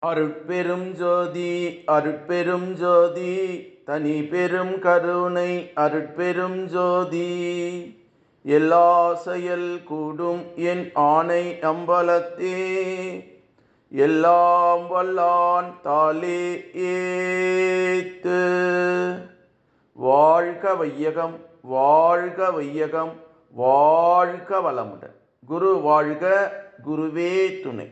அருட்பெரும் ஜோதி அருட்பெரும் ஜோதி தனி பெரும் கருணை அருட்பெரும் ஜோதி. எல்லா செயல் கூடும் என் ஆணை அம்பலத்தே, எல்லாம் வல்லான் தாளே ஏத்து. வாழ்க வையகம், வாழ்க வையகம், வாழ்க வளமுடன். குரு வாழ்க, குருவே துணை.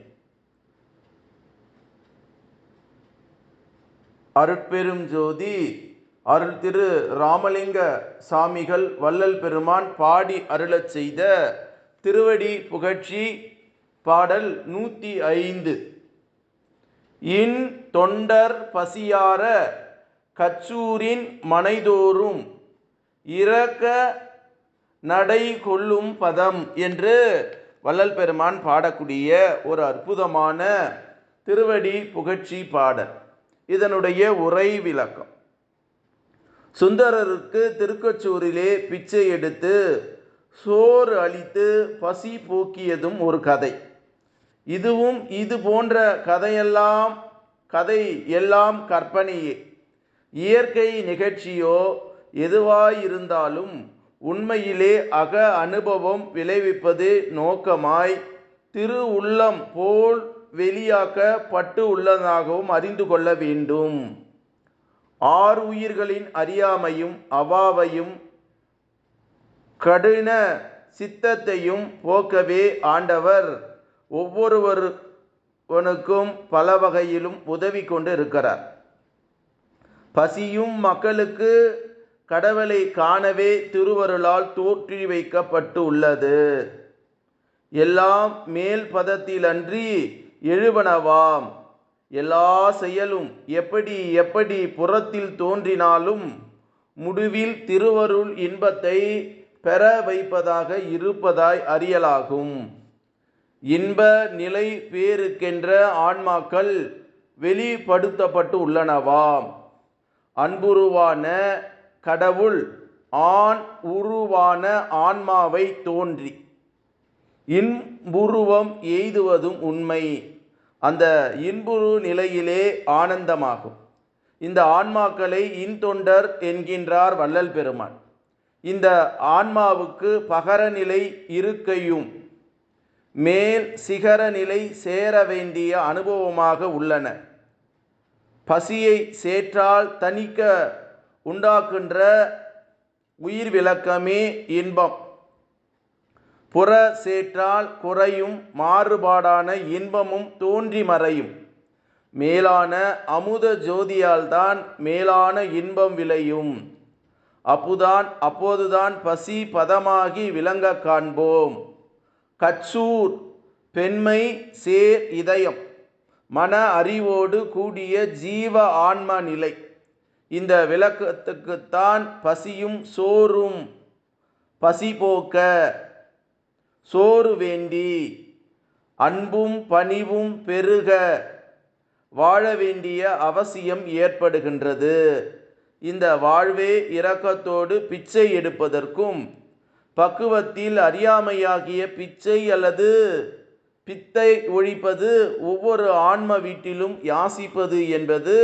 அருட்பெரும் ஜோதி அருள் திரு ராமலிங்க சாமிகள் வள்ளல் பெருமான் பாடி அருளச் செய்த திருவடி புகழ்ச்சி பாடல் 105. இன் தொண்டர் பசியார கச்சூரின் மனைதோறும் இரக்க நடை கொள்ளும் பதம் என்று வள்ளல் பெருமான் பாடக்கூடிய ஒரு அற்புதமான திருவடி புகழ்ச்சி பாடல். இதனுடைய உரை விளக்கம். சுந்தரருக்கு திருக்கச்சூரிலே பிச்சை எடுத்து சோறு அளித்து பசி போக்கியதும் ஒரு கதை. இதுவும் இது போன்ற கதை எல்லாம் கற்பனையே. இயற்கை நிகழ்ச்சியோ எதுவாயிருந்தாலும் உண்மையிலே அக அனுபவம் விளைவிப்பது நோக்கமாய் திரு உள்ளம் போல் வெளியாக்கப்பட்டு உள்ளதாகவும் அறிந்து கொள்ள வேண்டும். 6 உயிர்களின் அறியாமையும் அவாவையும் கடின சித்தத்தையும் போக்கவே ஆண்டவர் ஒவ்வொருவனுக்கும் பல வகையிலும் உதவி கொண்டு இருக்கிறார். பசியும் மக்களுக்கு கடவுளை காணவே திருவருளால் தோற்றி வைக்கப்பட்டு உள்ளது. எல்லாம் மேல் பதத்திலன்றி எழுவனவாம். எல்லா செயலும் எப்படி புறத்தில் தோன்றினாலும் முடிவில் திருவருள் இன்பத்தை பெற வைப்பதாக இருப்பதாய் அறியலாகும். இன்ப நிலை பேருக்கென்ற ஆன்மாக்கள் வெளிப்படுத்தப்பட்டு உள்ளனவாம். அன்புருவான கடவுள் ஆண் உருவான ஆன்மாவை தோன்றி இன்புருவம் எய்துவதும் உண்மை. அந்த இன்புரு நிலையிலே ஆனந்தமாகும். இந்த ஆன்மாக்களை இன்தொண்டர் என்கின்றார் வள்ளல் பெருமான். இந்த ஆன்மாவுக்கு பகர நிலை இருக்கையும் மேல் சிகர நிலை சேர வேண்டிய அனுபவமாக உள்ளன. பசியை சேற்றால் தணிக்க உண்டாக்குகின்ற உயிர் விளக்கமே இன்பம். புற சேற்றால் குறையும் மாறுபாடான இன்பமும் தோன்றி மறையும். மேலான அமுத ஜோதியால் தான் மேலான இன்பம் விளையும். அப்போதுதான் பசி பதமாகி விளங்க காண்போம். கச்சூர் பெண்மை சேர் இதயம் மன அறிவோடு கூடிய ஜீவ ஆன்ம நிலை. இந்த விளக்கத்துக்குத்தான் பசியும் சோறும். பசி போக்க சோறு வேண்டி அன்பும் பணிவும் பெருக வாழ வேண்டிய அவசியம் ஏற்படுகின்றது. இந்த வாழ்வே இரக்கத்தோடு பிச்சை எடுப்பதற்கும் பக்குவத்தில் அறியாமையாகிய பிச்சை அல்லது பித்தை ஒழிப்பது ஒவ்வொரு ஆன்ம வீட்டிலும் யாசிப்பது என்பது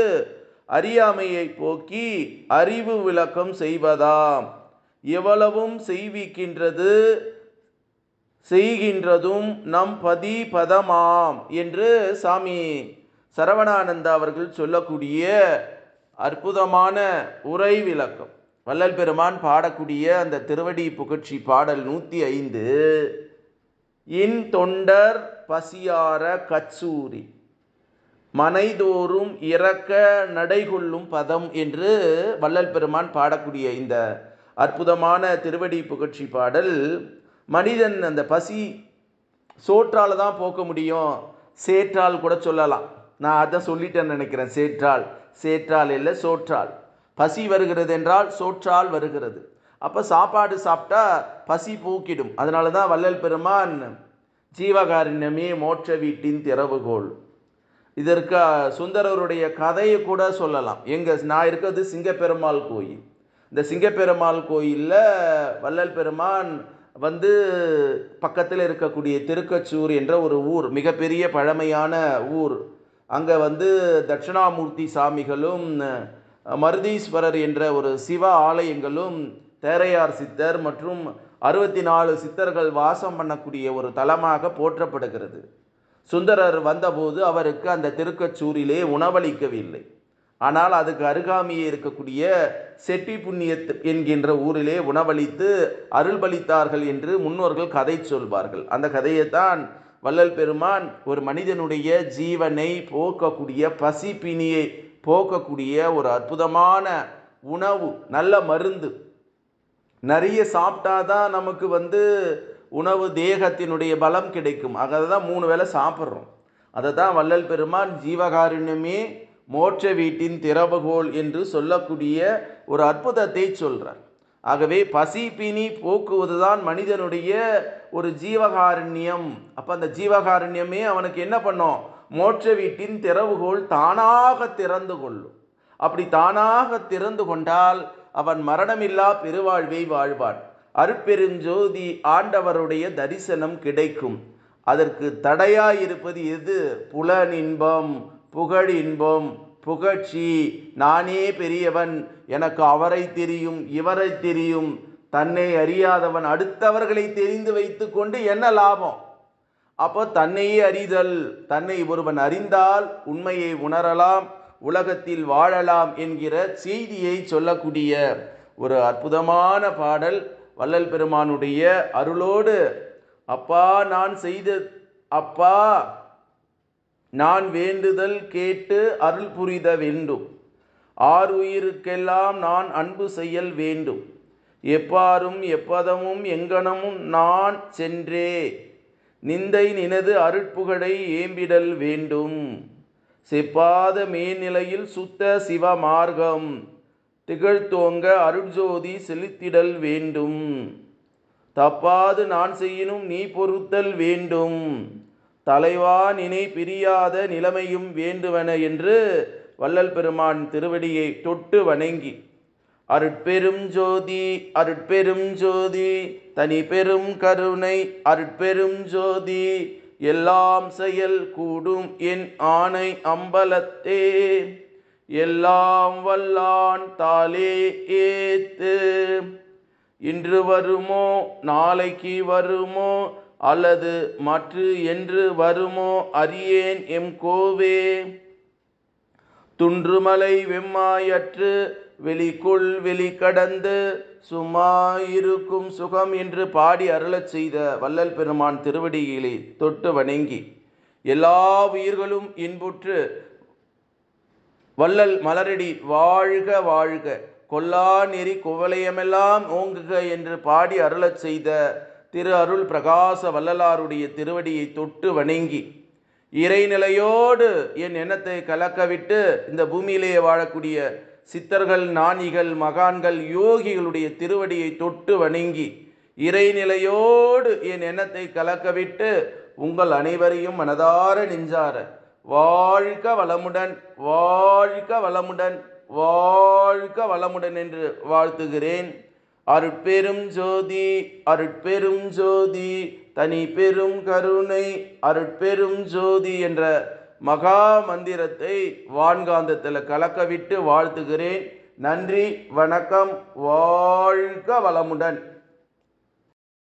அறியாமையை போக்கி அறிவு விளக்கம் செய்வதாம். எவ்வளவும் செய்கின்றதும் நம் பதமாம் என்று சாமி சரவணானந்தா அவர்கள் சொல்லக்கூடிய அற்புதமான உரை விளக்கம். வள்ளல் பெருமான் பாடக்கூடிய அந்த திருவடி புகழ்ச்சி பாடல் 105. இன் தொண்டர் பசியார கச்சூரி மனைதோறும் இரக்க நடைகொள்ளும் பதம் என்று வள்ளல் பெருமான் பாடக்கூடிய இந்த அற்புதமான திருவடி புகழ்ச்சி பாடல், மனிதன் அந்த பசி சோற்றால் தான் போக்க முடியும், சேற்றால் கூட சொல்லலாம். நான் அதை சொல்லிட்டேன்னு நினைக்கிறேன். சேற்றால் இல்லை, சோற்றால். பசி வருகிறது என்றால் சோற்றால் வருகிறது. அப்போ சாப்பாடு சாப்பிட்டா பசி போக்கிடும். அதனால தான் வள்ளல் பெருமான் ஜீவகாருண்யமே மோட்ச வீட்டின் திறவுகோள். இதற்கு சுந்தரருடைய கதையை கூட சொல்லலாம். நான் இருக்கிறது சிங்கப்பெருமாள் கோயில். இந்த சிங்கப்பெருமாள் கோயிலில் வள்ளல் பெருமான் பக்கத்தில் இருக்கக்கூடிய திருக்கச்சூர் என்ற ஒரு ஊர், மிகப்பெரிய பழமையான ஊர். அங்கே தட்சிணாமூர்த்தி சாமிகளும் மருதீஸ்வரர் என்ற ஒரு சிவ ஆலயங்களும் தேரையார் சித்தர் மற்றும் 64 சித்தர்கள் வாசம் பண்ணக்கூடிய ஒரு தலமாக போற்றப்படுகிறது. சுந்தரர் வந்தபோது அவருக்கு அந்த திருக்கச்சூரிலே உணவளிக்கவில்லை. ஆனால் அதுக்கு அருகாமையே இருக்கக்கூடிய செட்டி புண்ணியத் என்கின்ற ஊரிலே உணவளித்து அருள்பளித்தார்கள் என்று முன்னோர்கள் கதை சொல்வார்கள். அந்த கதையைத்தான் வள்ளல் பெருமான் ஒரு மனிதனுடைய ஜீவனை போக்கக்கூடிய, பசி பிணியை போக்கக்கூடிய ஒரு அற்புதமான உணவு, நல்ல மருந்து. நிறைய சாப்பிட்டாதான் நமக்கு உணவு, தேகத்தினுடைய பலம் கிடைக்கும். தான் 3 வேளை சாப்பிட்றோம். அதை தான் வள்ளல் பெருமான் ஜீவகாருண்யமே மோட்ச வீட்டின் திறவுகோல் என்று சொல்லக்கூடிய ஒரு அற்புதத்தை சொல்றார். ஆகவே பசி பிணி போக்குவதுதான் மனிதனுடைய ஒரு ஜீவகாருண்யம். அப்போ அந்த ஜீவகாருண்யமே அவனுக்கு என்ன பண்ணும்? மோட்ச வீட்டின் திறவுகோல் தானாக திறந்து கொள்ளும். அப்படி தானாக திறந்து கொண்டால் அவன் மரணமில்லா பெருவாழ்வை வாழ்வான். அருட்பெருஞ்சோதி ஆண்டவருடைய தரிசனம் கிடைக்கும். அதற்கு தடையாயிருப்பது எது? புலனின்பம், புகழின்பம், புகழ்ச்சி, நானே பெரியவன், எனக்கு அவரை தெரியும், இவரை தெரியும். தன்னை அறியாதவன் அடுத்தவர்களை தெரிந்து வைத்து கொண்டு என்ன லாபம்? அப்போ தன்னையே அறிதல். தன்னை ஒருவன் அறிந்தால் உண்மையை உணரலாம், உலகத்தில் வாழலாம் என்கிற செய்தியை சொல்லக்கூடிய ஒரு அற்புதமான பாடல் வள்ளல் பெருமானுடைய அருளோடு. அப்பா நான் வேண்டுதல் கேட்டு அருள் புரித வேண்டும். ஆறுயிர்க்கெல்லாம் நான் அன்பு செய்யல் வேண்டும். எப்பாரும் எப்பதமும் எங்கனமும் நான் சென்றே நிந்தை நினது அருட்புகழை ஏம்பிடல் வேண்டும். செப்பாத மேல்நிலையில் சுத்த சிவமார்க்கம் திகழ்த்தோங்க அருட்ஜோதி செலுத்திடல் வேண்டும். தப்பாது நான் செய்யினும் நீ பொறுத்தல் வேண்டும். தலைவா நினை பிரியாத நிலைமையும் வேண்டுவன என்று வள்ளல் பெருமான் திருவடியை தொட்டு வணங்கி, அருட்பெரும் ஜோதி அருட்பெரும் ஜோதி தனி பெரும் கருணை அருட்பெரும் ஜோதி எல்லாம் செயல் கூடும் என் ஆணை அம்பலத்தே எல்லாம் வல்லான் தாலே ஏத்து. இன்று வருமோ நாளைக்கு வருமோ அல்லது மற்று என்று வருமோ அறியேன் எம் கோவே. துன்றுமலை வெம்மாயற்று வெளிக்குள் வெளி கடந்து சும்மாயிருக்கும் சுகம் என்று பாடி அருளச் செய்த வள்ளல் பெருமான் திருவடிகளை தொட்டு வணங்கி, எல்லா உயிர்களும் இன்புற்று வள்ளல் மலரடி வாழ்க வாழ்க, கொல்லா நெறி குவலயமெல்லாம் ஓங்குக என்று பாடி அருளச் செய்த திரு அருள் பிரகாச வள்ளலாருடைய திருவடியை தொட்டு வணங்கி, இறைநிலையோடு என் எண்ணத்தை கலக்கவிட்டு இந்த பூமியிலேயே வாழக்கூடிய சித்தர்கள், ஞானிகள், மகான்கள், யோகிகளுடைய திருவடியை தொட்டு வணங்கி, இறைநிலையோடு என் எண்ணத்தை கலக்கவிட்டு உங்கள் அனைவரையும் மனதார நெஞ்சார வாழ்க வளமுடன், வாழ்க வளமுடன், வாழ்க வளமுடன் என்று வாழ்த்துகிறேன். அருட்பெரும் ஜோதி அருட்பெரும் ஜோதி தனி பெரும் கருணை அருட்பெரும் ஜோதி என்ற மகா மந்திரத்தை வான்காந்தத்தில் கலக்கவிட்டு வாழ்த்துகிறேன். நன்றி, வணக்கம், வாழ்க வளமுடன்.